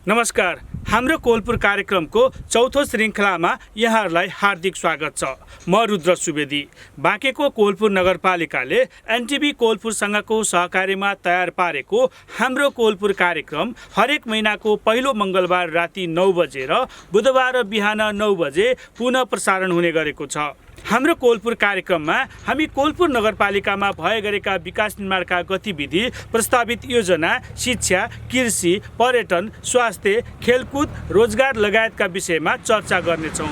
नमस्कार। हाम्रो कोलपुर कार्यक्रमको चौथो श्रृङ्खलामा यहाँहरूलाई हार्दिक स्वागत छ। म रुद्र सुवेदी। बाँकेको कोलपुर नगरपालिकाले एनटिभी कोलपुरसँगको सहकार्यमा तयार पारेको हाम्रो कोलपुर कार्यक्रम हरेक महिनाको पहिलो मङ्गलबार राति 9 बजे र बुधबार बिहान 9 बजे पुनः प्रसारण हुने गरेको छ। हाम्रो कोलपुर कार्यक्रममा हामी कोलपुर नगरपालिकामा भए गरेका विकास निर्माणका गतिविधि, प्रस्तावित योजना, शिक्षा, कृषि, पर्यटन, स्वास्थ्य, खेलकुद, रोजगार लगायतका विषयमा चर्चा गर्नेछौँ।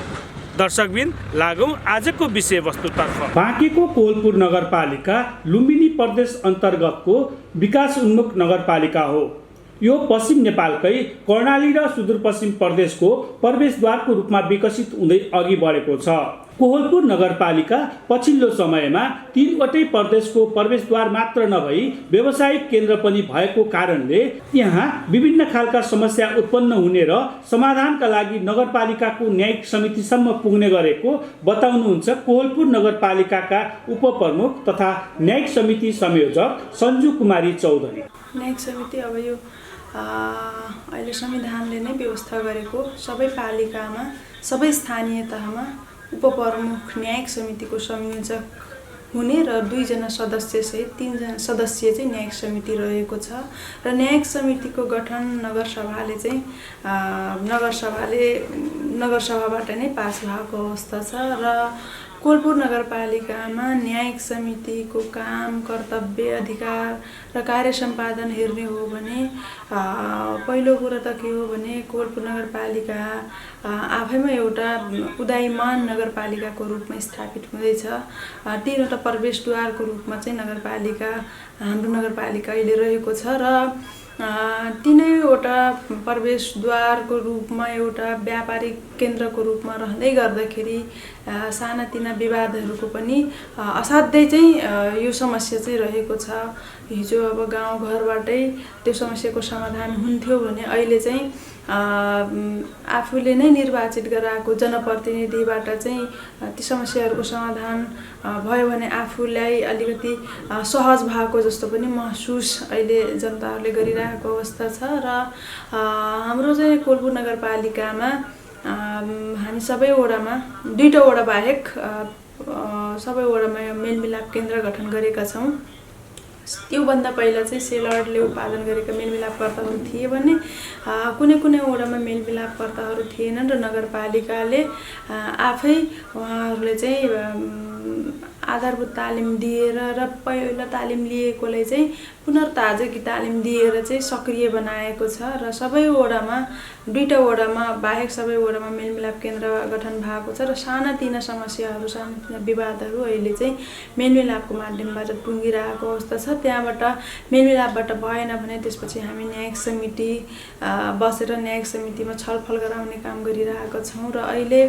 दर्शकबिन, लागौँ आजको विषयवस्तुतर्फ। बाँकेको कोलपुर नगरपालिका लुम्बिनी प्रदेश अन्तर्गतको विकास उन्मुख नगरपालिका हो। यो पश्चिम नेपालकै कर्णाली र सुदूरपश्चिम प्रदेशको प्रवेशद्वारको रूपमा विकसित हुँदै अघि बढेको छ। कोलपुर नगरपालिका पछिल्लो समयमा 3वटै प्रदेशको प्रवेशद्वार मात्र नभई व्यावसायिक केन्द्र पनि भएको कारणले यहाँ विभिन्न खालका समस्या उत्पन्न हुने र समाधानका लागि नगरपालिकाको न्यायिक समितिसम्म पुग्ने गरेको बताउनुहुन्छ कोलपुर नगरपालिकाका उपप्रमुख तथा न्यायिक समिति संयोजक सञ्जु कुमारी चौधरी। न्यायिक समिति अब यो अहिले संविधानले नै व्यवस्था गरेको सबै पालिकामा, सबै स्थानीय तहमा उपप्रमुख न्यायिक समितिको संयोजक हुने र 2 जना सदस्य सहित 3 जना सदस्य चाहिँ न्यायिक समिति रहेको छ। र न्यायिक समितिको गठन नगरसभाबाट नै पास भएको अवस्था छ। र कोलपुर नगरपालिकामा न्यायिक समितिको काम, कर्तव्य, अधिकार र कार्य सम्पादन हेर्ने हो भने पहिलो कुरा त के हो भने कोलपुर नगरपालिका आफैमा एउटा उदयमान नगरपालिकाको रूपमा स्थापित हुँदैछ। 3वटा प्रवेशद्वारको रूपमा चाहिँ हाम्रो नगरपालिका अहिले रहेको छ र 3वटा प्रवेशद्वारको रूपमा एउटा व्यापारिक केन्द्रको रूपमा रहँदै गर्दाखेरि सानातिना विवादहरूको पनि असाध्यै चाहिँ यो समस्या चाहिँ रहेको छ। हिजो अब गाउँघरबाटै त्यो समस्याको समाधान हुन्थ्यो भने अहिले चाहिँ आफूले नै निर्वाचित गराएको जनप्रतिनिधिबाट चाहिँ ती समस्याहरूको समाधान भयो भने आफूलाई अलिकति सहज भएको जस्तो पनि महसुस अहिले जनताहरूले गरिरहेको अवस्था छ। र हाम्रो चाहिँ कोलपुर नगरपालिकामा हामी सबै वडामा 2टा वडा बाहेक सबै वडामा मेलमिलाप केन्द्र गठन गरेका छौँ। त्योभन्दा पहिला चाहिँ सेलरले उत्पादन गरेका मेलमिलापकर्ताहरू थिए भने कुनै वडामा मेलमिलापकर्ताहरू थिएनन् र नगरपालिकाले आफै उहाँहरूले चाहिँ आधारभूत तालिम दिएर र पहिला तालिम लिएकोलाई चाहिँ पुनर्ताजगी तालिम दिएर चाहिँ सक्रिय बनाएको छ। र सबै वडामा 2टा वडामा बाहेक सबै वडामा मेलमिलाप केन्द्र गठन भएको छ। र सानातिना समस्याहरू, सानातिना विवादहरू अहिले चाहिँ मेलमिलापको माध्यमबाट टुङ्गिरहेको अवस्था छ। त्यहाँबाट मेलमिलापबाट भएन भने त्यसपछि हामी न्यायिक समिति बसेर न्यायिक समितिमा छलफल गराउने काम गरिरहेका छौँ। र अहिले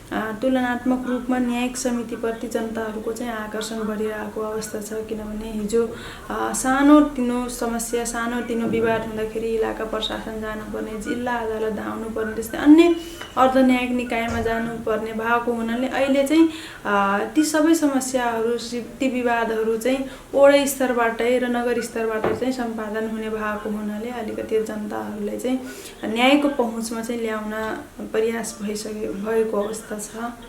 तुलनात्मक रूपमा न्यायिक समितिप्रति जनताहरूको चाहिँ आकर्षण बढिरहेको अवस्था छ। किनभने हिजो सानोतिनो समस्या, सानोतिनो विवाद हुँदाखेरि इलाका प्रशासन जानुपर्ने, जिल्ला अदालत धाउनुपर्ने, त्यस्तै अन्य अर्धन्यायिक निकायमा जानुपर्ने भएको हुनाले अहिले चाहिँ ती सबै समस्याहरू, ती विवादहरू चाहिँ वडा स्तरबाटै र नगर स्तरबाटै चाहिँ सम्पादन हुने भएको हुनाले अलिकति जनताहरूलाई चाहिँ न्यायको पहुँचमा चाहिँ ल्याउन प्रयास भएको अवस्था छ।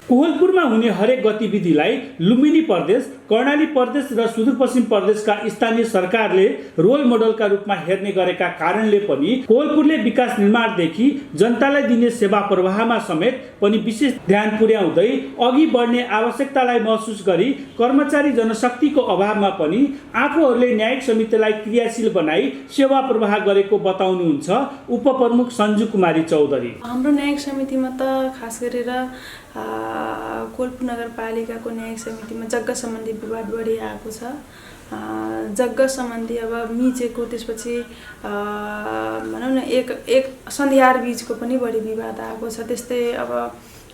कोलपुरमा हुने हरेक गतिविधिलाई लुम्बिनी प्रदेश, कर्णाली प्रदेश र सुदूरपश्चिम प्रदेशका स्थानीय सरकारले रोल मोडलका रूपमा हेर्ने गरेका कारणले पनि कोलपुरले विकास निर्माणदेखि जनतालाई दिने सेवा प्रवाहमा समेत पनि विशेष ध्यान पुर्याउँदै अघि बढ्ने आवश्यकतालाई महसुस गरी कर्मचारी जनशक्तिको अभावमा पनि आफूहरूले न्यायिक समितिलाई क्रियाशील बनाई सेवा प्रवाह गरेको बताउनुहुन्छ उपप्रमुख सञ्जु कुमारी चौधरी। हाम्रो न्यायिक समितिमा त खास गरेर कोलपुर नगरपालिकाको न्यायिक समितिमा जग्गा सम्बन्धी विवाद बढिरहेको छ। जग्गा सम्बन्धी अब मिचेको, त्यसपछि भनौँ न एक सन्धिहार बीचको पनि बढी विवाद आएको छ। त्यस्तै अब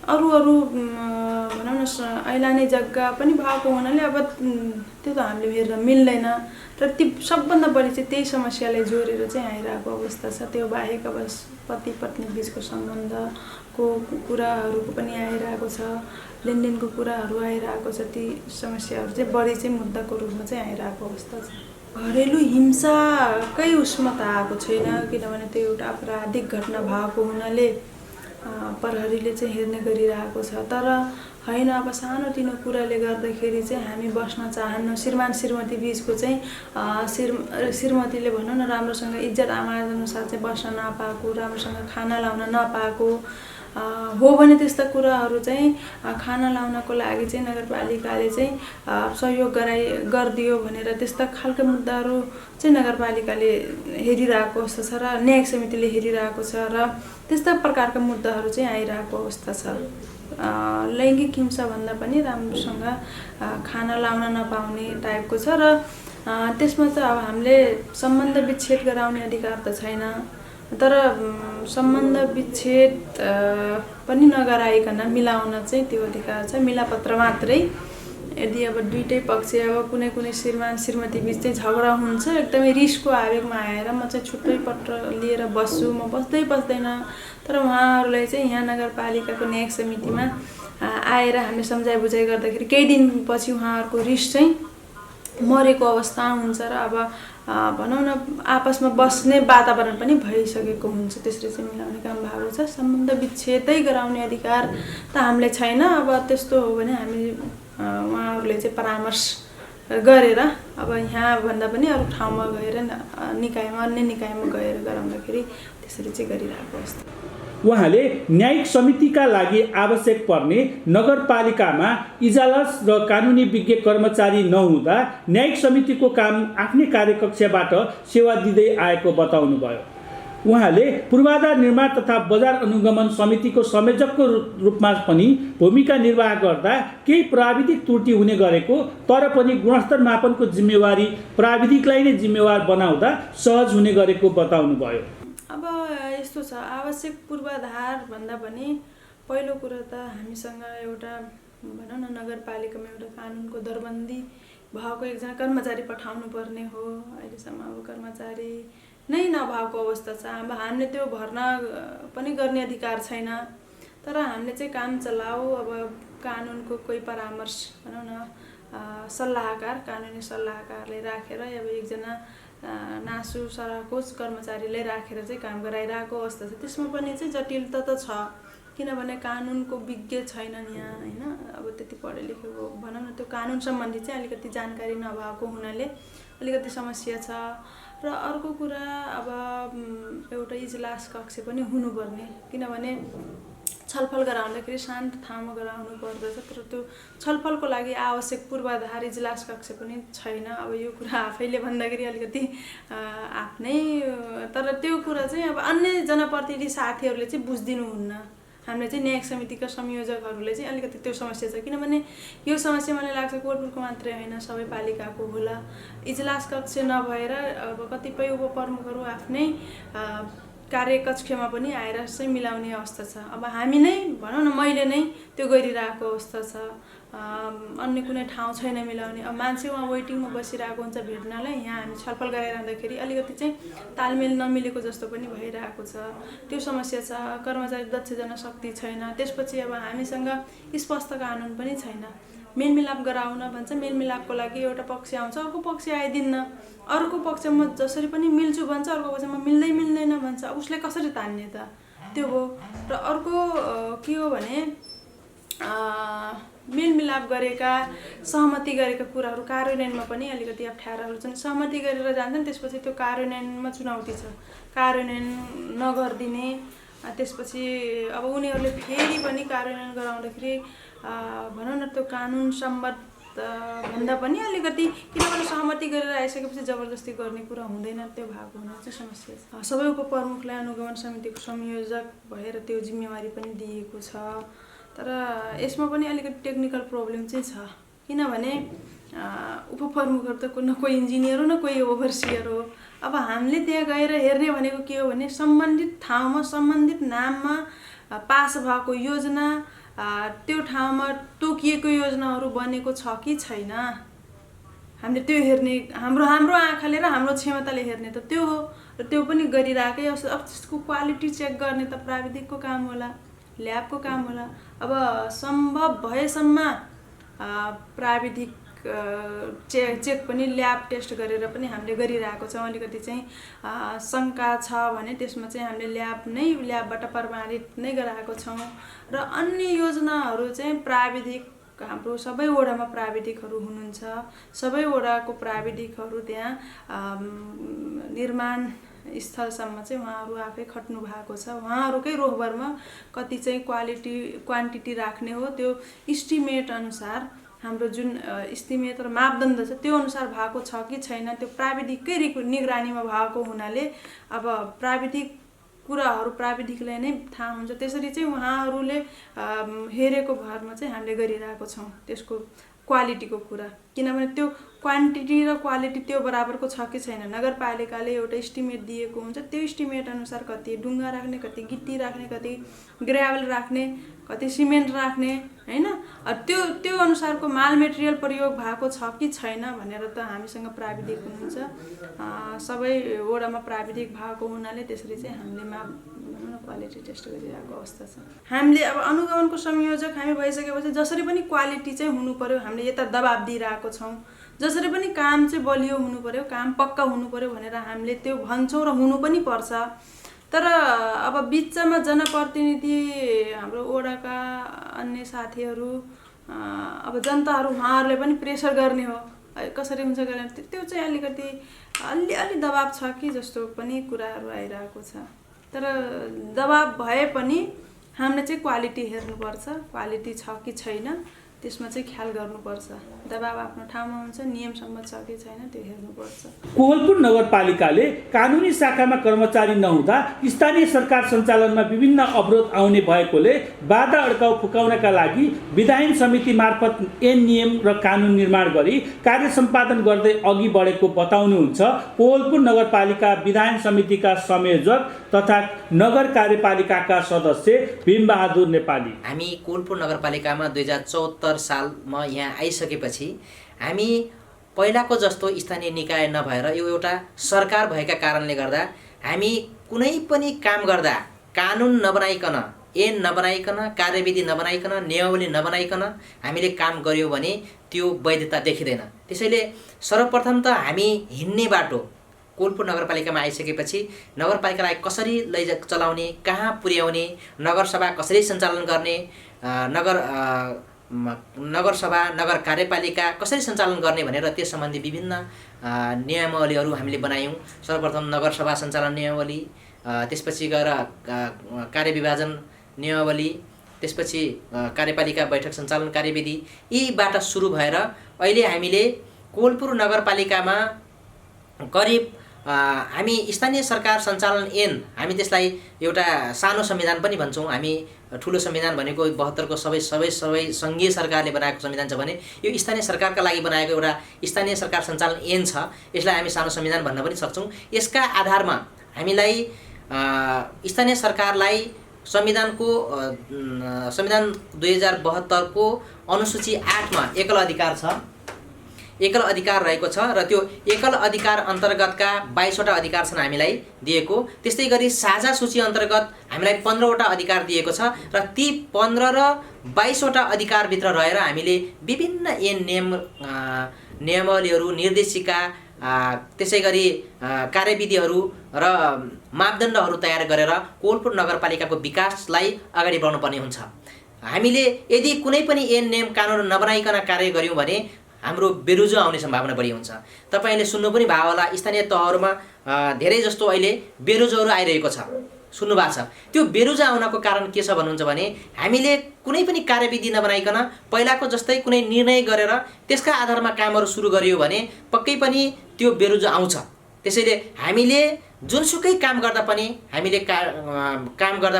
अरू भनौँ न ऐलानी जग्गा पनि भएको हुनाले अब त्यो त हामीले हेरेर मिल्दैन। र ती सबभन्दा बढी चाहिँ त्यही समस्यालाई जोडेर चाहिँ आइरहेको अवस्था छ। त्यो बाहेक अब पति पत्नी बिचको सम्बन्धको कुराहरूको पनि आइरहेको छ, लेनदेनको कुराहरू आइरहेको छ। ती समस्याहरू चाहिँ बढी चाहिँ मुद्दाको रूपमा चाहिँ आइरहेको अवस्था छ। घरेलु हिंसाकै उसमा त आएको छैन, किनभने त्यो एउटा आपराधिक घटना भएको हुनाले प्रहरीले चाहिँ हेर्ने गरिरहेको छ। तर होइन, अब सानोतिनो कुराले गर्दाखेरि चाहिँ हामी बस्न चाहन्न। श्रीमान श्रीमती बिचको चाहिँ श्रीमतीले भनौँ न राम्रोसँग इज्जत आमानुसार चाहिँ बस्न नपाएको, राम्रोसँग खाना लाउन नपाएको हो भने त्यस्ता कुराहरू चाहिँ खाना लाउनको लागि चाहिँ नगरपालिकाले चाहिँ सहयोग गरिदियो भनेर त्यस्ता खालका मुद्दाहरू चाहिँ नगरपालिकाले हेरिरहेको अवस्था छ र न्यायिक समितिले हेरिरहेको छ र त्यस्ता प्रकारका मुद्दाहरू चाहिँ आइरहेको अवस्था छ। लैङ्गिक हिंसा भन्दा पनि राम्रोसँग खाना लाउन नपाउने टाइपको छ र त्यसमा चाहिँ अब हामीले सम्बन्ध विच्छेद गराउने अधिकार त छैन, तर सम्बन्ध विच्छेद पनि नगराइकन मिलाउन चाहिँ त्यो अधिकार छ। मिलापत्र मात्रै, यदि अब दुईटै पक्ष अब कुनै श्रीमान श्रीमती बिच चाहिँ झगडा हुन्छ, एकदमै रिसको आवेगमा आएर म चाहिँ छुट्टै पत्र लिएर बस्छु, म बस्दैन, तर उहाँहरूलाई चाहिँ यहाँ नगरपालिकाको न्यायिक समितिमा आएर हामीले सम्झाइ बुझाइ गर्दाखेरि केही दिनपछि उहाँहरूको रिस चाहिँ मरेको अवस्था हुन्छ र अब भनौँ न आपसमा बस्ने वातावरण पनि भइसकेको हुन्छ। त्यसरी चाहिँ मिलाउने काम भएको छ। सम्बन्ध विच्छेदै गराउने अधिकार त हामीलाई छैन। अब त्यस्तो हो भने हामी उहाँहरूले चाहिँ परामर्श गरेर अब यहाँ भन्दा पनि अरू ठाउँमा गएर अन्य निकायमा गएर गराउँदाखेरि त्यसरी चाहिँ गरिरहेको अवस्था। उहाँले न्यायिक समितिका लागि आवश्यक पर्ने नगरपालिकामा इजलास र कानुनी विज्ञ कर्मचारी नहुँदा न्यायिक समितिको काम आफ्नै कार्यकक्षबाट सेवा दिँदै आएको बताउनुभयो। उहाँले पूर्वाधार निर्माण तथा बजार अनुगमन समितिको संयोजकको रूपमा पनि भूमिका निर्वाह गर्दा केही प्राविधिक त्रुटि हुने गरेको, तर पनि गुणस्तर मापनको जिम्मेवारी प्राविधिकलाई नै जिम्मेवार बनाउँदा सहज हुने गरेको बताउनुभयो। अब यस्तो छ, आवश्यक पूर्वाधार भन्दा पनि पहिलो कुरा त हामीसँग एउटा भनौँ न नगरपालिकामा एउटा कानुनको दरबन्दी भएको एकजना कर्मचारी पठाउनु पर्ने हो। अहिलेसम्म अब कर्मचारी नै नभएको अवस्था छ। अब हामीले त्यो भर्ना पनि गर्ने अधिकार छैन, तर हामीले चाहिँ काम चलाऊ अब कानुनको कोही परामर्श भनौँ न सल्लाहकार, कानुनी सल्लाहकारले राखेर अब एकजना नासु सराकोच कर्मचारीलाई राखेर चाहिँ काम गराइरहेको अवस्था छ। त्यसमा पनि चाहिँ जटिलता त छ, किनभने कानुनको विज्ञ छैनन् यहाँ, होइन। अब त्यति पढे लेखेको भनौँ न त्यो कानुन सम्बन्धी चाहिँ अलिकति जानकारी नभएको हुनाले अलिकति समस्या छ। र अर्को कुरा अब एउटा इजलास कक्ष पनि हुनुपर्ने, किनभने छलफल गराउँदाखेरि शान्त ठाउँमा गराउनु पर्दछ, तर त्यो छलफलको लागि आवश्यक पूर्वाधार इजलास कक्ष पनि छैन। अब यो कुरा आफैले भन्दाखेरि अलिकति आफ्नै, तर त्यो कुरा चाहिँ अब अन्य जनप्रतिनिधि साथीहरूले चाहिँ बुझिदिनुहुन्न। हामीले चाहिँ न्यायिक समितिका संयोजकहरूले चाहिँ अलिकति त्यो समस्या छ, किनभने यो समस्या मलाई लाग्छ कोटपुरको मात्रै होइन, सबै पालिकाको होला। इजलास कक्ष नभएर अब कतिपय उपप्रमुखहरू आफ्नै कार्यकक्षमा पनि आएर चाहिँ मिलाउने अवस्था छ। अब हामी नै भनौँ न मैले नै त्यो गरिरहेको अवस्था छ, अन्य कुनै ठाउँ छैन मिलाउने। अब मान्छे उहाँ वेटिङमा बसिरहेको हुन्छ भेट्नलाई, यहाँ हामी छलफल गराइरहँदाखेरि अलिकति चाहिँ तालमेल नमिलेको जस्तो पनि भइरहेको छ। त्यो समस्या छ। कर्मचारी दक्ष जनशक्ति छैन। त्यसपछि अब हामीसँग स्पष्ट कानुन पनि छैन। मेलमिलाप गराउन भन्छ, मेलमिलापको लागि एउटा पक्ष आउँछ, अर्को पक्ष आइदिन्न, अर्को पक्षमा जसरी पनि मिल्छु भन्छ, अर्को पक्षमा मिल्दैन भन्छ। उसले कसरी तान्ने त? त्यो हो। र अर्को के हो भने मेलमिलाप गरेका, सहमति गरेका कुराहरू कार्यान्वयनमा पनि अलिकति अप्ठ्याराहरू छन्। सहमति गरेर जान्छन्, त्यसपछि त्यो कार्यान्वयनमा चुनौती छ, कार्यान्वयन नगरिदिने। त्यसपछि अब उनीहरूले फेरि पनि कार्यान्वयन गराउँदाखेरि भनौँ न त्यो कानुन सम्बद्ध भन्दा पनि अलिकति, किनभने सहमति गरेर आइसकेपछि जबरजस्ती गर्ने कुरा हुँदैन, त्यो भएको हुन चाहिँ समस्या छ। सबै उपप्रमुखलाई अनुगमन समितिको संयोजक भएर त्यो जिम्मेवारी पनि दिएको छ, तर यसमा पनि अलिकति टेक्निकल प्रब्लम चाहिँ छ, किनभने उपप्रमुखहरू त न कोही इन्जिनियर हो न कोही ओभरसियर हो। अब हामीले त्यहाँ गएर हेर्ने भनेको के हो भने सम्बन्धित ठाउँमा सम्बन्धित नाममा पास भएको योजना, त्यो ठाउँमा तोकिएको योजनाहरू बनेको छ कि छैन, हामीले त्यो हेर्ने, हाम्रो आँखाले र हाम्रो क्षमताले हेर्ने त त्यो हो। र त्यो पनि गरिरहेकै अवस्था। अब त्यसको क्वालिटी चेक गर्ने त प्राविधिकको काम होला, ल्याबको काम होला। अब सम्भव भएसम्म प्राविधिक चेक पनि ल्याब टेस्ट गरेर पनि हामीले गरिरहेको छौँ। अलिकति चाहिँ शङ्का छ भने त्यसमा चाहिँ हामीले ल्याबबाट प्रमाणित नै गराएको छौँ। र अन्य योजनाहरू चाहिँ प्राविधिक हाम्रो सबै वडामा प्राविधिकहरू हुनुहुन्छ। सबै वडाको प्राविधिकहरू त्यहाँ निर्माण स्थलसम्म चाहिँ उहाँहरू आफै खट्नु भएको छ। उहाँहरूकै रोहबरमा कति चाहिँ क्वान्टिटी राख्ने हो त्यो इस्टिमेट अनुसार हाम्रो जुन इस्टिमेट र मापदण्ड छ त्यो अनुसार भएको छ कि छैन त्यो प्राविधिककै निगरानीमा भएको हुनाले अब प्राविधिक कुराहरू प्राविधिकलाई नै थाहा हुन्छ। त्यसरी चाहिँ उहाँहरूले हेरेको भरमा चाहिँ हामीले गरिरहेको छौँ त्यसको क्वालिटीको कुरा। किनभने त्यो क्वान्टिटी र क्वालिटी त्यो बराबरको छ कि छैन नगरपालिकाले एउटा इस्टिमेट दिएको हुन्छ। त्यो इस्टिमेट अनुसार कति ढुङ्गा राख्ने, कति गिट्टी राख्ने, कति ग्राभल राख्ने, कति सिमेन्ट राख्ने हैन, त्यो अनुसारको माल मेटेरियल प्रयोग भएको छ कि छैन भनेर त हामीसँग प्राविधिक हुनुहुन्छ। सबै वडामा प्राविधिक भएको हुनाले त्यसरी चाहिँ हामीले क्वालिटी टेस्ट गरिरहेको अवस्था छ। हामीले अब अनुगमनको संयोजक हामी भइसकेपछि जसरी पनि क्वालिटी चाहिँ हुनु पर्यो, हामीले यता दबाब दिइरहेको छौँ। जसरी पनि काम चाहिँ बलियो हुनु पर्यो, काम पक्का हुनु पर्यो भनेर हामीले त्यो भन्छौँ र हुनु पनि पर्छ। तर अब बिचमा जनप्रतिनिधि हाम्रो वडाका अन्य साथीहरू अब जनताहरू उहाँहरूले पनि प्रेसर गर्ने हो कसरी हुन्छ गर्ने त्यो चाहिँ अलिकति अलि दबाब छ कि जस्तो पनि कुराहरू आइरहेको छ। तर दबाब भए पनि हामीले चाहिँ क्वालिटी हेर्नुपर्छ, क्वालिटी छ कि छैन त्यसमा चाहिँ ख्याल गर्नुपर्छ। दबाब आफ्नो ठाउँमा हुन्छ, नियम सम्मत छ कि छैन त्यो हेर्नुपर्छ। कोहलपुर नगरपालिकाले कानुनी शाखामा कर्मचारी नहुँदा स्थानीय सरकार सञ्चालनमा विभिन्न अवरोध आउने भएकोले बाधा अड्काउ फुकाउनका लागि विधायन समिति मार्फत ऐन नियम र कानुन निर्माण गरी कार्य सम्पादन गर्दै अघि बढेको बताउनुहुन्छ कोहलपुर नगरपालिका विधायन समितिका संयोजक तथा नगर कार्यपालिकाका सदस्य भीमबहादुर नेपाली। हामी कोहलपुर नगरपालिकामा 2074 सालमा यहाँ आइसकेपछि हामी पहिलाको जस्तो स्थानीय निकाय नभएर यो एउटा सरकार भएका कारणले गर्दा हामी कुनै पनि काम गर्दा कानुन नबनाइकन, ऐन नबनाइकन, कार्यविधि नबनाइकन, नियमावली नबनाइकन हामीले काम गर्यो भने त्यो वैधता देखिँदैन। त्यसैले सर्वप्रथम त हामी हिँड्ने बाटो कोहलपुर नगरपालिकामा आइसकेपछि नगरपालिकालाई कसरी चलाउने, कहाँ पुर्याउने, नगरसभा कसरी सञ्चालन गर्ने, नगरसभा नगर कार्यपालिका कसरी सञ्चालन गर्ने भनेर त्यस सम्बन्धी विभिन्न नियमावलीहरू हामीले बनायौँ। सर्वप्रथम नगरसभा सञ्चालन नियमावली, त्यसपछि गएर कार्यविभाजन नियमावली, त्यसपछि कार्यपालिका बैठक सञ्चालन कार्यविधि, यीबाट सुरु भएर अहिले हामीले कोहलपुर नगरपालिकामा करिब हामी स्थानीय सरकार सञ्चालन ऐन हामी त्यसलाई एउटा सानो संविधान पनि भन्छौँ। हामी ठुलो संविधान भनेको 72 को सबै सङ्घीय सरकारले बनाएको संविधान छ भने यो स्थानीय सरकारका लागि बनाएको एउटा स्थानीय सरकार सञ्चालन ऐन छ। यसलाई हामी सानो संविधान भन्न पनि सक्छौँ। यसका आधारमा हामीलाई स्थानीय सरकारलाई संविधान 2072 को अनुसूची 8 मा एकल अधिकार छ, एकल अधिकार रहेको छ र त्यो एकल अधिकार अन्तर्गतका 22 वटा अधिकार छन् हामीलाई दिएको। त्यस्तै गरी साझा सूची अन्तर्गत हामीलाई 15 वटा अधिकार दिएको छ र ती 15 र 22 वटा अधिकारभित्र रहेर हामीले विभिन्न ऐन नियमावलीहरू, निर्देशिका, त्यसै गरी कार्यविधिहरू र मापदण्डहरू तयार गरेर कोहलपुर नगरपालिकाको विकासलाई अगाडि बढाउनुपर्ने हुन्छ। हामीले यदि कुनै पनि ऐन नियम कानुन नबनाइकन कार्य गर्यौँ भने हाम्रो बेरोजगार आउने सम्भावना बढी हुन्छ। तपाईले सुन्नु पनि भयो होला स्थानीय तहहरुमा धेरै जस्तो अहिले बेरोजगार आइरहेको छ, सुन्नु भएको छ। त्यो बेरोजगार आउनको कारण के छ भन्नुहुन्छ भने हामीले कुनै पनि कार्यविधि नबनाइकन पहिलाको जस्तै कुनै निर्णय गरेर त्यसका आधारमा कामहरु सुरु गरियो भने पक्कै पनि त्यो बेरोजगार आउँछ। त्यसैले हामीले जुनसुकै काम गर्दा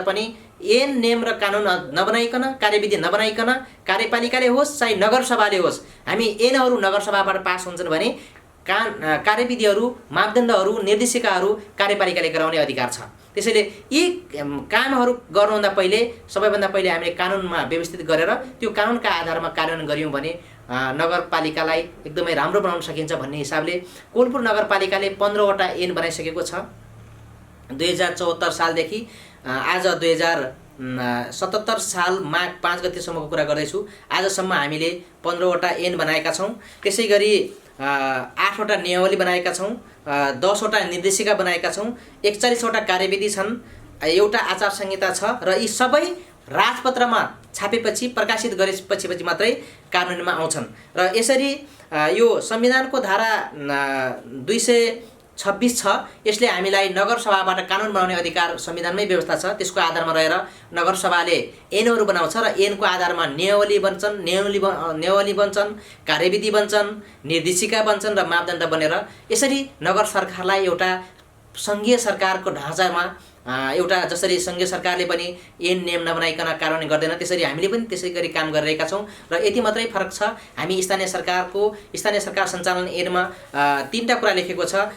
पनि ऐन नियम र कानुन नबनाइकन, कार्यविधि नबनाइकन, कार्यपालिकाले होस् चाहे नगरसभाले होस्, हामी ऐनहरु नगरसभाबाट पास हुन्छन् भने कार्यविधिहरू, मापदण्डहरू, निर्देशिकाहरू कार्यपालिकाले गराउने अधिकार छ। त्यसैले यी कामहरु गर्नुभन्दा पहिले सबैभन्दा पहिले हामीले कानुनमा व्यवस्थित गरेर त्यो कानुनका आधारमा कार्यान्वयन गर्यौं भने नगरपालिकालाई एकदमै राम्रो बनाउन सकिन्छ भन्ने हिसाबले कोहलपुर नगरपालिकाले 15 वटा ऐन बनाइसकेको छ। 2074 सालदेखि आज 77 साल माघ 5 गतेसम्मको कुरा गर्दैछु। आजसम्म हामीले 15वटा ऐन बनाएका छौँ। त्यसै गरी 8वटा नियमावली बनाएका छौँ, 10वटा निर्देशिका बनाएका छौँ, 41वटा कार्यविधि छन्, एउटा आचार संहिता छ र यी सबै राजपत्रमा छापेपछि प्रकाशित गरेपछि मात्रै कानुनमा आउँछन्। र यसरी यो संविधानको धारा 226 छ। यसले हामीलाई नगरसभाबाट कानुन बनाउने अधिकार संविधानमै व्यवस्था छ। त्यसको आधारमा रहेर नगरसभाले ऐनहरू बनाउँछ र ऐनको आधारमा नियमावली बन्छन्, कार्यविधि बन्छन्, निर्देशिका बन्छन् र मापदण्ड बनेर यसरी नगर सरकारलाई एउटा सङ्घीय सरकारको ढाँचामा एउटा जसरी सङ्घीय सरकारले पनि ऐन नियम नबनाइकन कार्यान्वयन गर्दैन त्यसरी हामीले पनि त्यसै गरी काम गरिरहेका छौँ। र यति मात्रै फरक छ, हामी स्थानीय सरकार सञ्चालन ऐनमा 3टा कुरा लेखेको छ,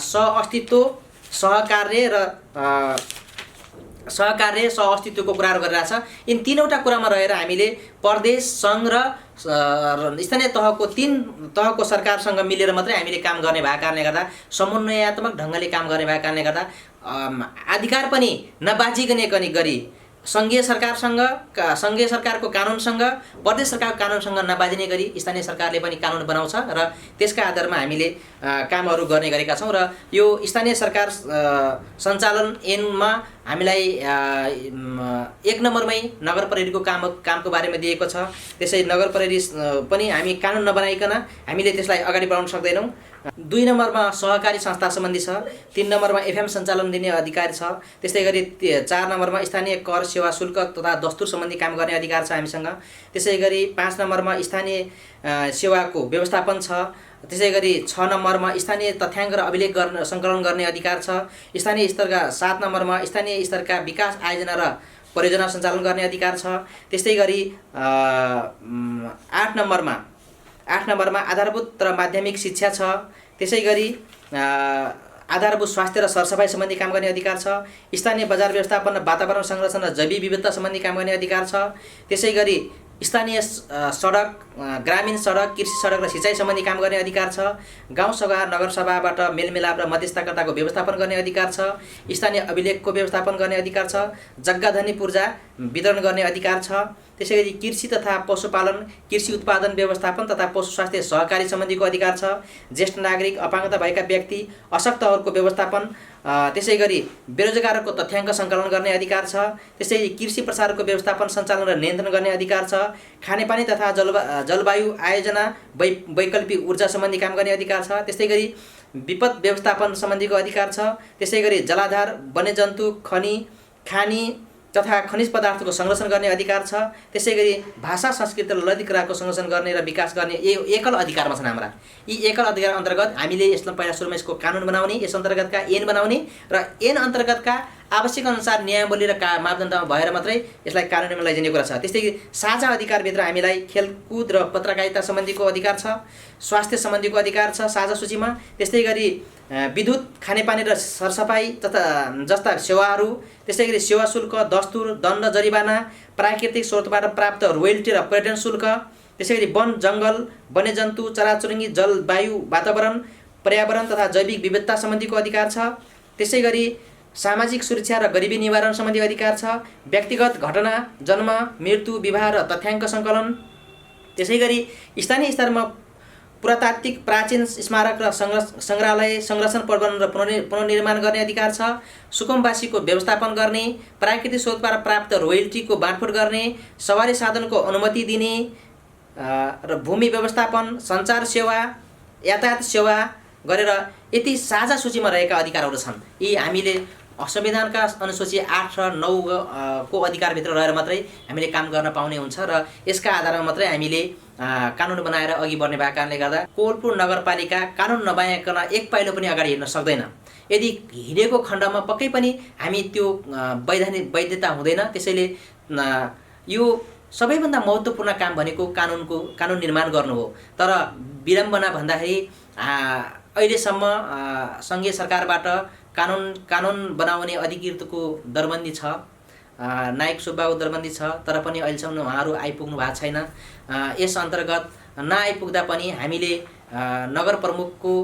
सहअस्तित्व, सहअस्तित्वको कुराहरू गरिरहेछ। यिन 3वटा कुरामा रहेर हामीले प्रदेश, सङ्घ र स्थानीय तहको 3 तहको सरकारसँग मिलेर मात्रै हामीले काम गर्ने भएको कारणले गर्दा, समन्वयात्मक ढङ्गले काम गर्ने भएको कारणले गर्दा अधिकार पनि नबाजिकने गरी सङ्घीय सरकारको कानुनसँग, प्रदेश सरकारको कानुनसँग नबाजिने गरी स्थानीय सरकारले पनि कानुन बनाउँछ र त्यसका आधारमा हामीले कामहरू गर्ने गरेका छौँ। र यो स्थानीय सरकार सञ्चालन ऐनमा हामीलाई 1 नम्बरमै नगर प्रहरीको कामको बारेमा दिएको छ। त्यसै नगर प्रहरी पनि हामी कानुन नबनाइकन हामीले त्यसलाई अगाडि बढाउन सक्दैनौँ। 2 नम्बरमा सहकारी संस्था सम्बन्धी छ, 3 नम्बरमा एफएम सञ्चालन दिने अधिकार छ, त्यस्तै गरी 4 नम्बरमा स्थानीय कर, सेवा शुल्क तथा दस्तुर सम्बन्धी काम गर्ने अधिकार छ हामीसँग। त्यसै गरी 5 नम्बरमा स्थानीय सेवाको व्यवस्थापन छ। त्यसै गरी 6 नम्बरमा स्थानीय तथ्याङ्क र अभिलेख सङ्कलन गर्ने अधिकार छ। स्थानीय स्तरका 7 नम्बरमा स्थानीय स्तरका विकास आयोजना र परियोजना सञ्चालन गर्ने अधिकार छ। त्यस्तै गरी 8 नम्बरमा आधारभूत र माध्यमिक शिक्षा छ। त्यसै गरी आधारभूत स्वास्थ्य र सरसफाइ सम्बन्धी काम गर्ने अधिकार छ। स्थानीय बजार व्यवस्थापन, वातावरण संरक्षण र जैविक विविधता सम्बन्धी काम गर्ने अधिकार छ। त्यसै गरी स्थानीय सडक, ग्रामीण सडक, कृषि सडक र सिँचाइ सम्बन्धी काम गर्ने अधिकार छ। गाउँसभा, नगरसभाबाट मेलमिलाप र मध्यस्थताको व्यवस्थापन गर्ने अधिकार छ। स्थानीय अभिलेखको व्यवस्थापन गर्ने अधिकार छ। जग्गाधनी पूर्जा वितरण गर्ने अधिकार छ। त्यसै गरी कृषि तथा पशुपालन, कृषि उत्पादन व्यवस्थापन तथा पशु स्वास्थ्य सहकारी सम्बन्धीको अधिकार छ। ज्येष्ठ नागरिक, अपाङ्गता भएका व्यक्ति, अशक्तहरूको व्यवस्थापन, त्यसै गरी बेरोजगारको तथ्याङ्क सङ्कलन गर्ने अधिकार छ। त्यसै कृषि प्रसारको व्यवस्थापन, सञ्चालन र नियन्त्रण गर्ने अधिकार छ। खानेपानी तथा जलवायु आयोजना, वैकल्पिक ऊर्जा सम्बन्धी काम गर्ने अधिकार छ। त्यस्तै गरी विपद व्यवस्थापन सम्बन्धीको अधिकार छ। त्यसै गरी जलाधार, वन्यजन्तु, खानी तथा खनिज पदार्थको संरक्षण गर्ने अधिकार छ। त्यसै गरी भाषा, संस्कृति र ललित कलाको संरक्षण गर्ने र विकास गर्ने एकल अधिकारमा छन् हाम्रा। यी एकल अधिकार अन्तर्गत हामीले यसलाई पहिला सुरुमा यसको कानुन बनाउने, यस अन्तर्गतका ऐन बनाउने र ऐन अन्तर्गतका आवश्यक अनुसार नियमावली र मापदण्डमा भएर मात्रै यसलाई कानुनमा लैजाने कुरा छ। त्यस्तै साझा अधिकारभित्र हामीलाई खेलकुद र पत्रकारिता सम्बन्धीको अधिकार छ, स्वास्थ्य सम्बन्धीको अधिकार छ साझा सूचीमा। त्यस्तै गरी विद्युत, खानेपानी र सरसफाइ जस्ता सेवाहरू, त्यसै गरी सेवा शुल्क, दस्तुर, दण्ड, जरिवाना, प्राकृतिक स्रोतबाट प्राप्त रोयल्टी र पर्यटन शुल्क, त्यसै गरी वन, जङ्गल, वन्यजन्तु, चराचुरुङ्गी, जलवायु, वातावरण, पर्यावरण तथा जैविक विविधता सम्बन्धीको अधिकार छ। त्यसै गरी सामाजिक सुरक्षा र गरिबी निवारण सम्बन्धी अधिकार छ। व्यक्तिगत घटना, जन्म, मृत्यु, विवाह र तथ्याङ्क सङ्कलन, त्यसै गरी स्थानीय स्तरमा पुरातात्विक प्राचीन स्मारक र सङ्ग्रहालय संरक्षण, प्रबन्धन र पुनर्निर्माण गर्ने अधिकार छ। सुकुम्बासीको व्यवस्थापन गर्ने, प्राकृतिक स्रोतबाट प्राप्त रोयल्टीको बाँडफुट गर्ने, सवारी साधनको अनुमति दिने र भूमि व्यवस्थापन, सञ्चार सेवा, यातायात सेवा गरेर यति साझा सूचीमा रहेका अधिकारहरू छन्। यी हामीले संविधानका अनुसूची 8 र 9 को अधिकारभित्र रहेर मात्रै हामीले काम गर्न पाउने हुन्छ र यसका आधारमा मात्रै हामीले कानुन बनाएर अघि बढ्ने भएको कारणले गर्दा कोलपुर नगरपालिका कानुन नबनाइकन एक पाइलो पनि अगाडि हिँड्न सक्दैन। यदि हिँडेको खण्डमा पक्कै पनि हामी त्यो वैधता हुँदैन। त्यसैले यो सबैभन्दा महत्त्वपूर्ण काम भनेको कानुन निर्माण गर्नु हो। तर विडम्बना भन्दाखेरि अहिलेसम्म सङ्घीय सरकारबाट कानुन बनाउने अधिकृतको दरबन्दी छ, नायक सुब्बाको दरबन्दी छ, तर पनि अहिलेसम्म उहाँहरू आइपुग्नु भएको छैन। यस अन्तर्गत नआइपुग्दा पनि हामीले नगर प्रमुखको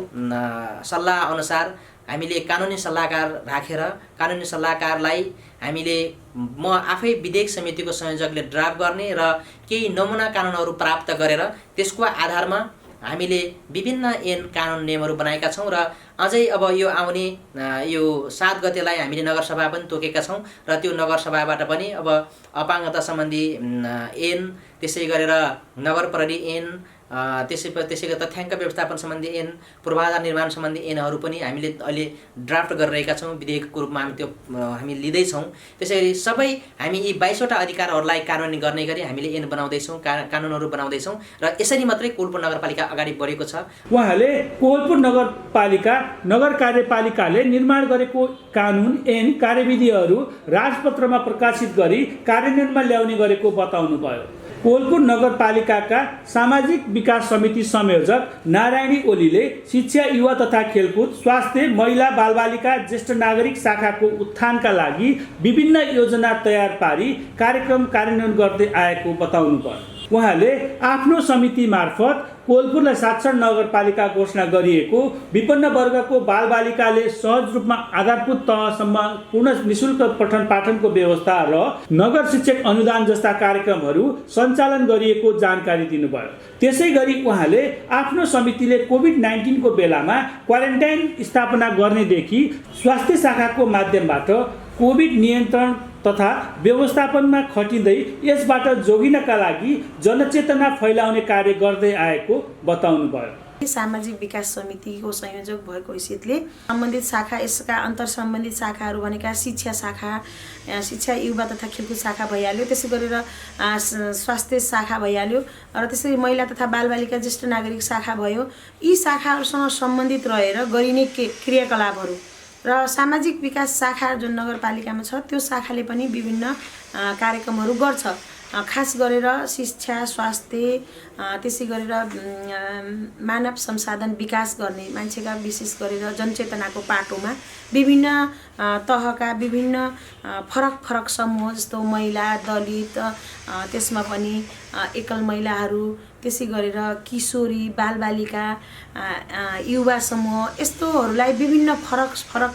सल्लाह अनुसार हामीले कानुनी सल्लाहकार राखेर कानुनी सल्लाहकारलाई हामीले म आफै विधेयक समितिको संयोजकले ड्राफ्ट गर्ने र केही नमुना कानुनहरू प्राप्त गरेर त्यसको आधारमा हामीले विभिन्न ऐन कानुन नियमहरू बनाएका छौँ र अझै अब यो आउने यो 7 गतेलाई हामीले नगरसभा पनि तोकेका छौँ र त्यो नगरसभाबाट पनि अब अपाङ्गता सम्बन्धी ऐन, त्यसै गरेर नगर प्रहरी ऐन, त्यसै गरी तथ्याङ्क व्यवस्थापन सम्बन्धी ऐन, पूर्वाधार निर्माण सम्बन्धी ऐनहरू पनि हामीले अहिले ड्राफ्ट गरिरहेका छौँ। विधेयकको रूपमा हामी लिँदैछौँ। त्यसै गरी सबै हामी यी 22वटा अधिकारहरूलाई कानुनी गर्ने गरी हामीले ऐन बनाउँदैछौँ, कानुनहरू बनाउँदैछौँ र यसरी मात्रै कोलपुर नगरपालिका अगाडि बढेको छ। उहाँले कोलपुर नगरपालिका नगर कार्यपालिकाले निर्माण गरेको कानुन ऐन कार्यविधिहरू राजपत्रमा प्रकाशित गरी कार्यान्वयनमा ल्याउने गरेको बताउनुभयो। कोलपुर नगरपालिकाका सामाजिक विकास समिति संयोजक नारायणी ओलीले शिक्षा, युवा तथा खेलकुद, स्वास्थ्य, महिला बालबालिका, ज्येष्ठ नागरिक शाखाको उत्थानका लागि विभिन्न योजना तयार पारी कार्यक्रम कार्यान्वयन गर्दै आएको बताउनुभयो। उहाँले आफ्नो समिति मार्फत कोलपुरलाई साक्षर नगरपालिका घोषणा गरिएको, विपन्न वर्गको बालबालिकाले सहज रूपमा आधारभूत तहसम्म पूर्ण निशुल्क पठन पाठनको व्यवस्था र नगर शिक्षक अनुदान जस्ता कार्यक्रमहरू सञ्चालन गरिएको जानकारी दिनुभयो। त्यसै गरी उहाँले आफ्नो समितिले कोभिड-19 को बेलामा क्वारेन्टाइन स्थापना गर्नेदेखि स्वास्थ्य शाखाको माध्यमबाट कोभिड नियन्त्रण तथा व्यवस्थापनमा खटिँदै यसबाट जोगिनका लागि जनचेतना फैलाउने कार्य गर्दै आएको बताउनुभयो। सामाजिक विकास समितिको संयोजक भएको हैसियतले सम्बन्धित शाखा, यसका अन्तर सम्बन्धित शाखाहरू भनेका शिक्षा शाखा, शिक्षा, युवा तथा खेलकुद शाखा भइहाल्यो, त्यसै गरेर स्वास्थ्य शाखा भइहाल्यो र त्यसरी महिला तथा बालबालिका, ज्येष्ठ नागरिक शाखा भयो। यी शाखाहरूसँग सम्बन्धित रहेर गरिने क्रियाकलापहरू र सामाजिक विकास शाखा जुन नगरपालिकामा छ त्यो शाखाले पनि विभिन्न कार्यक्रमहरू गर्छ। खास गरेर शिक्षा, स्वास्थ्य, त्यसै गरेर मानव संसाधन विकास गर्ने, मान्छेका विशेष गरेर जनचेतनाको पाटोमा विभिन्न तहका विभिन्न फरक फरक समूह जस्तो महिला, दलित, त्यसमा पनि एकल महिलाहरू, त्यसै गरेर किशोरी, बालबालिका, युवा समूह, यस्तोहरूलाई विभिन्न फरक फरक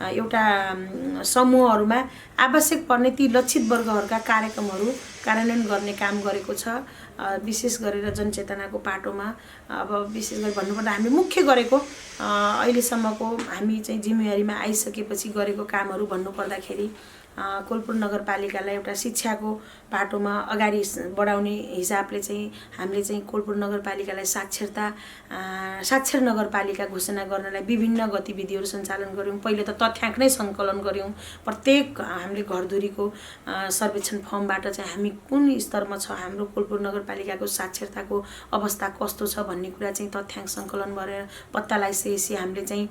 एउटा समूहहरूमा आवश्यक पर्ने ती लक्षित वर्गहरूका कार्यक्रमहरू कार्यान्वयन गर्ने काम गरेको छ। विशेष गरेर जनचेतनाको पाटोमा अब विशेष गरी भन्नुपर्दा हामीले मुख्य गरेको अहिलेसम्मको हामी चाहिँ जिम्मेवारीमा आइसकेपछि गरेको कामहरू भन्नुपर्दाखेरि कोलपुर नगरपालिकालाई एउटा शिक्षाको पाटोमा अगाडि बढाउने हिसाबले चाहिँ हामीले चाहिँ कोलपुर नगरपालिकालाई साक्षर नगरपालिका घोषणा गर्नलाई विभिन्न गतिविधिहरू सञ्चालन गऱ्यौँ। पहिले त तथ्याङ्क नै सङ्कलन गऱ्यौँ। प्रत्येक हामीले घरधुरीको सर्वेक्षण फर्मबाट चाहिँ हामी कुन स्तरमा छ, हाम्रो कोलपुर नगरपालिकाको साक्षरताको अवस्था कस्तो छ भन्ने कुरा चाहिँ तथ्याङ्क सङ्कलन गरेर पत्ता लगाइसकेपछि हामीले चाहिँ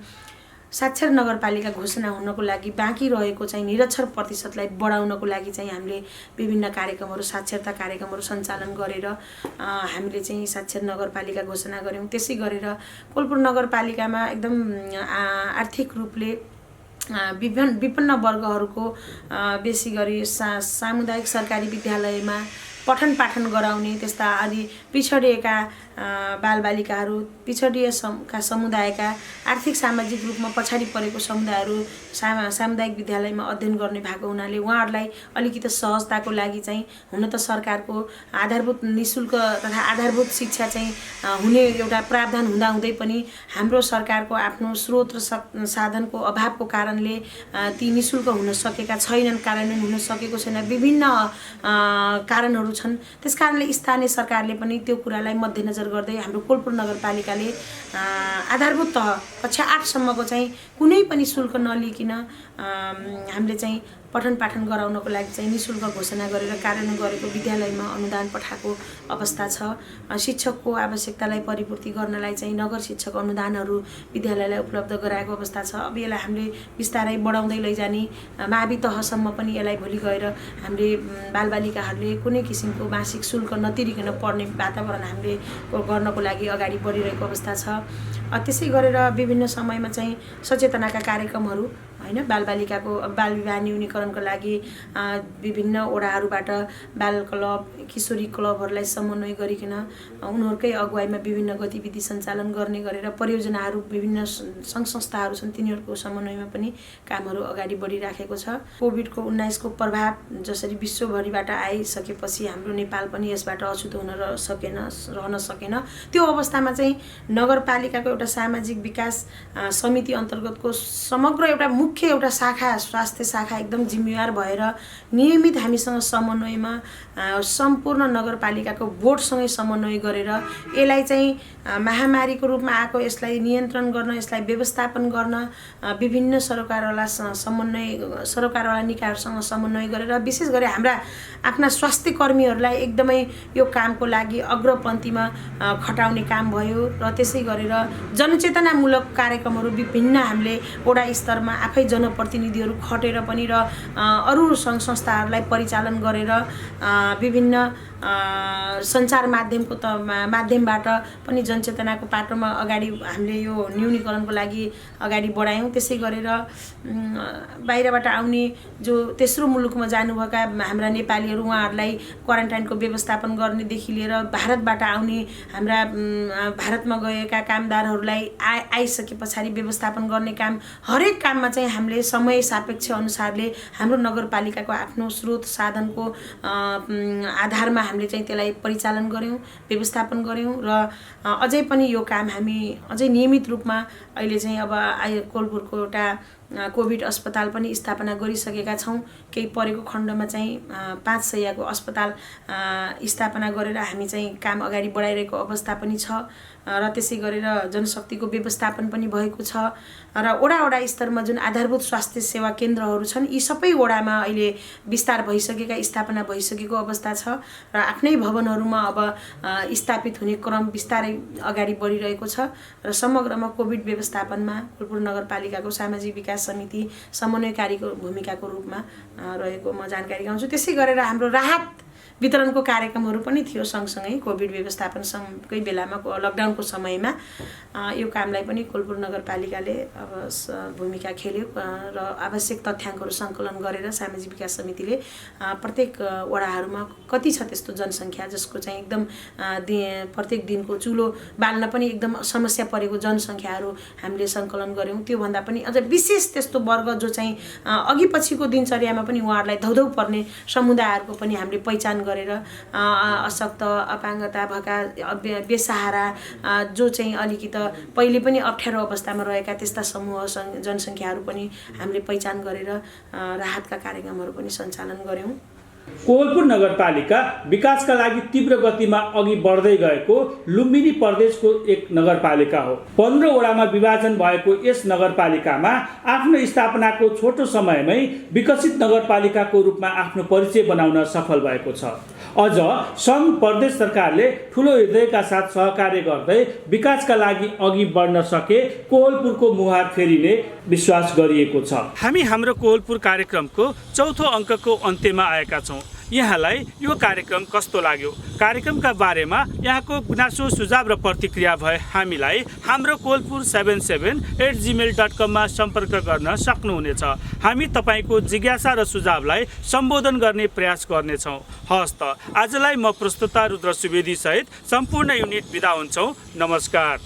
साक्षर नगरपालिका घोषणा हुनको लागि बाँकी रहेको चाहिँ निरक्षर प्रतिशतलाई बढाउनको लागि चाहिँ हामीले विभिन्न कार्यक्रमहरू, साक्षरता कार्यक्रमहरू सञ्चालन गरेर हामीले चाहिँ साक्षर नगरपालिका घोषणा गऱ्यौँ। त्यसै गरेर कोलपुर नगरपालिकामा एकदम आर्थिक रूपले विपन्न वर्गहरूको बेसी गरी सामुदायिक सरकारी विद्यालयमा पठन पाठन गराउने, त्यस्ता आदि पिछडिएका बालबालिकाहरू, पिछडिएका समुदायका आर्थिक सामाजिक रूपमा पछाडि परेको समुदायहरू सामुदायिक विद्यालयमा अध्ययन गर्ने भएको हुनाले उहाँहरूलाई अलिकति सहजताको लागि चाहिँ हुन त सरकारको आधारभूत निशुल्क तथा आधारभूत शिक्षा चाहिँ हुने एउटा प्रावधान हुँदाहुँदै पनि हाम्रो सरकारको आफ्नो स्रोत र साधनको अभावको कारणले ती निशुल्क हुन सकेका छैनन्, कार्यान्वयन हुन सकेको छैन, विभिन्न कारणहरू छन्। त्यसकारणले स्थानीय सरकारले पनि त्यो कुरालाई मध्यनजर गर्दै हाम्रो कोलपुर नगरपालिकाले आधारभूत तह कक्षा 8 सम्मको चाहिँ कुनै पनि शुल्क नलिकन हामीले चाहिँ पठन पाठन गराउनको लागि चाहिँ निशुल्क घोषणा गरेर कार्यान्वयन गरेको, विद्यालयमा अनुदान पठाएको अवस्था छ। शिक्षकको आवश्यकतालाई परिपूर्ति गर्नलाई चाहिँ नगर शिक्षक अनुदानहरू विद्यालयलाई उपलब्ध गराएको अवस्था छ। अब यसलाई हामीले बिस्तारै बढाउँदै लैजाने, मावि तहसम्म पनि यसलाई भोलि गएर हामीले बालबालिकाहरूले कुनै किसिमको मासिक शुल्क नतिरिकन पढ्ने वातावरण हामीले गर्नको लागि अगाडि बढिरहेको अवस्था छ। त्यसै गरेर विभिन्न समयमा चाहिँ सचेतनाका कार्यक्रमहरू हैन बालबालिकाको बाल विवाह न्यूनीकरणको लागि विभिन्न वडाहरूबाट बाल क्लब किशोरी क्लबहरूलाई समन्वय गरिकन उनीहरूकै अगुवाईमा विभिन्न गतिविधि सञ्चालन गर्ने गरेर परियोजनाहरू विभिन्न सङ्घ संस्थाहरू छन् तिनीहरूको समन्वयमा पनि कामहरू अगाडि बढिराखेको छ। कोभिड-19 को प्रभाव जसरी विश्वभरिबाट आइसकेपछि हाम्रो नेपाल पनि यसबाट अछुतो हुन रहन सकेन। त्यो अवस्थामा चाहिँ नगरपालिकाको एउटा सामाजिक विकास समिति अन्तर्गतको समग्र एउटा मुख्य एउटा शाखा स्वास्थ्य शाखा एकदम जिम्मेवार भएर नियमित हामीसँग समन्वयमा सम्पूर्ण नगरपालिकाको बोर्डसँगै समन्वय गरेर यसलाई चाहिँ महामारीको रूपमा आएको यसलाई नियन्त्रण गर्न यसलाई व्यवस्थापन गर्न विभिन्न सरकारवाला निकायहरूसँग समन्वय गरेर विशेष गरी हाम्रा आफ्ना स्वास्थ्य कर्मीहरूलाई एकदमै यो कामको लागि अग्रपन्थीमा खटाउने काम भयो र त्यसै गरेर जनचेतनामूलक कार्यक्रमहरू विभिन्न हामीले वडा स्तरमा आफै जनप्रतिनिधिहरू खटेर पनि र अरू सङ्घ संस्थाहरूलाई परिचालन गरेर विभिन्न सञ्चार माध्यमबाट पनि जनचेतनाको पाटोमा अगाडि हामीले यो न्यूनीकरणको लागि अगाडि बढायौँ। त्यसै गरेर बाहिरबाट आउने जो तेस्रो मुलुकमा जानुभएका हाम्रा नेपालीहरू उहाँहरूलाई क्वारेन्टाइनको व्यवस्थापन गर्नेदेखि लिएर भारतबाट आउने हाम्रा भारतमा गएका कामदारहरूलाई आइसके पछाडि व्यवस्थापन गर्ने काम हरेक काममा चाहिँ हामीले समय सापेक्ष अनुसारले हाम्रो नगरपालिकाको आफ्नो स्रोत साधनको आधारमा हामीले चाहिँ त्यसलाई परिचालन गऱ्यौँ व्यवस्थापन गऱ्यौँ र अझै पनि यो काम हामी अझै नियमित रूपमा अहिले चाहिँ अब कोलपुरको एउटा कोभिड अस्पताल पनि स्थापना गरिसकेका छौँ। केही परेको खण्डमा चाहिँ 5 शय्याको अस्पताल स्थापना गरेर हामी चाहिँ काम अगाडि बढाइरहेको अवस्था पनि छ र त्यसै गरेर जनशक्तिको व्यवस्थापन पनि भएको छ र वडा स्तरमा जुन आधारभूत स्वास्थ्य सेवा केन्द्रहरू छन् यी सबै वडामा अहिले विस्तार भइसकेका स्थापना भइसकेको अवस्था छ र आफ्नै भवनहरूमा अब स्थापित हुने क्रम बिस्तारै अगाडि बढिरहेको छ र समग्रमा कोभिड व्यवस्थापनमा कोलपुर नगरपालिकाको सामाजिक विकास समिति समन्वयकारीको भूमिकाको रूपमा रहेको म जानकारी गराउँछु। त्यसै गरेर हाम्रो राहत वितरणको कार्यक्रमहरू पनि थियो सँगसँगै कोभिड व्यवस्थापनसँगै बेलामा लकडाउनको समयमा यो कामलाई पनि कोलपुर नगरपालिकाले अब भूमिका खेल्यो र आवश्यक तथ्याङ्कहरू सङ्कलन गरेर सामाजिक विकास समितिले प्रत्येक वडाहरूमा कति छ त्यस्तो जनसङ्ख्या जसको चाहिँ एकदम प्रत्येक दिनको चुलो बाल्न पनि एकदम समस्या परेको जनसङ्ख्याहरू हामीले सङ्कलन गऱ्यौँ। त्योभन्दा पनि अझ विशेष त्यस्तो वर्ग जो चाहिँ अघि पछिको दिनचर्यामा पनि उहाँहरूलाई धौधौ पर्ने समुदायहरूको पनि हामीले पहिचान गरेर अशक्त अपाङ्गता भएका बेसहारा जो चाहिँ अलिकति पहिले पनि अप्ठ्यारो अवस्थामा रहेका त्यस्ता समूह जनसङ्ख्याहरू पनि हामीले पहिचान गरेर राहतका कार्यक्रमहरू पनि सञ्चालन गऱ्यौँ। कोलपुर नगरपालिका विकासका लागि तीव्र गतिमा अघि बढ्दै गएको लुम्बिनी प्रदेशको एक नगरपालिका हो। 15 वडामा विभाजन भएको यस नगरपालिकामा आफ्नो स्थापनाको छोटो समयमै विकसित नगरपालिकाको रूपमा आफ्नो परिचय बनाउन सफल भएको छ। अझ सङ्घ प्रदेश सरकारले ठुलो हृदयका साथ सहकार्य गर्दै विकासका लागि अघि बढ्न सके कोलपुरको मुहार फेरिने विश्वास गरिएको छ। हामी हाम्रो कोलपुर कार्यक्रमको चौथो अङ्कको अन्त्यमा आएका छौँ। यहाँलाई यो कार्यक्रम कस्तो लाग्यो? कार्यक्रमका बारेमा यहाँको गुनासो सुझाव र प्रतिक्रिया भए हामीलाई हाम्रो koolpur77@gmail.com मा सम्पर्क गर्न सक्नुहुनेछ। हामी तपाईँको जिज्ञासा र सुझावलाई सम्बोधन गर्ने प्रयास गर्नेछौँ। हस्त आजलाई म प्रस्तुता रुद्र सुवेदी सहित सम्पूर्ण युनिट बिदा हुन्छौँ। नमस्कार।